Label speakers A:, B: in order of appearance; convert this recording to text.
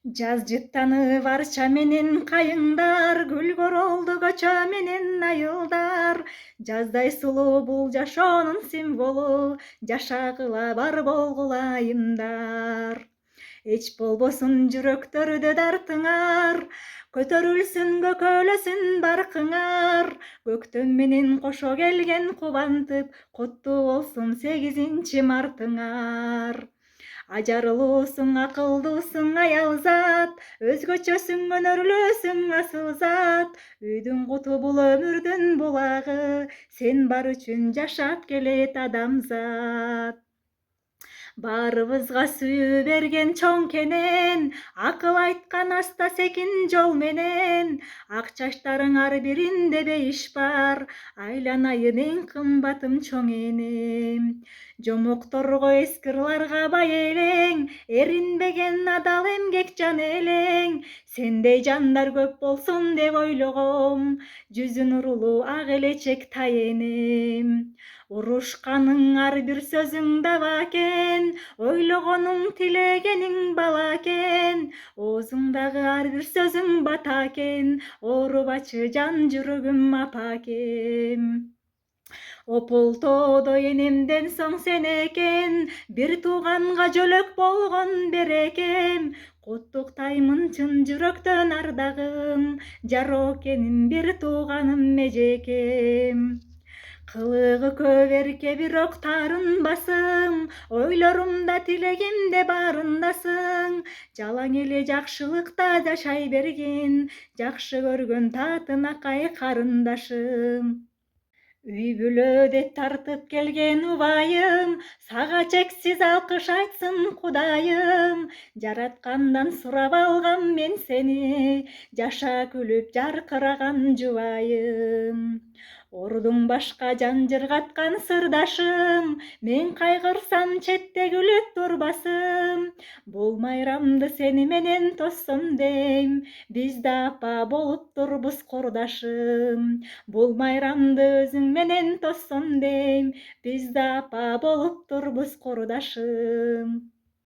A: Жаз жыттаны барча менен кайыңдар, гүлгөр олду көчө менен айылдар. Жаздай сулуу бул жашоонун символу, жашагыла бар болгула айымдар. Эч болбосун жүрөктөрдө дартыңар, көтөрүлсүн көкөлөсүн баркыңар. Көктөм менен кошо келген кубантып, куттуу болсун 8 мартыңар. Ажарылуусуң, акылдуусуң, аялзат, өзгөчөсүң, өнөрлүүсүң, асыл зат. Үйдүн куту бул өмүрдүн булагы, сен бар үчүн жашап келет адамзат. Баарыбызга сүйүү берген чоң кенен, акыл айткан аста секин жол менен. Ак чачтарың ар биринде бейиш бар, айланайын эң кымбатым чоң энем. Жомокторго эски ырларга бай элең, эринбеген адал эмгекчан элең. Сендей жандар көп болсун деп ойлогом, жүзү нурлуу ак элечек тай энем. Урушканың ар бир сөзүң даба экен, ойлогонуң тилегениң бала экен. Оозуңдагы ар бир сөзүң бата экен, оорубачы жан жүрөгүм апа экем. Опултоодо энемден соң сен экен, бир тууганга жөлөк болгон берекем. Куттуктаймын чын жүрөктөн ардагым, жароокеним бир тууганым эжекем. Кылыгы көп эрке бирок таарынбасың, ойлорумда тилегимде баарындасың. Жалаң эле жакшылыкта жашай бергин, жакшы көргөн таатынакай карындашым. Үй бүлөдө тартып келген убайым, сага чексиз алкыш айтсын Кудайым. Жараткандан сурап алгам мен сени, жаша күлүп жаркыраган жубайым. Ордуң башка жан жыргаткан сырдашым, мен кайгырсам четте күлүп турбасым. Бул майрамды сени менен тоссом дейм, биз да апа болуп турбуз кордашым. Бул майрамды өзүң менен тоссом дейм, биз да апа болуп турбуз кордашым.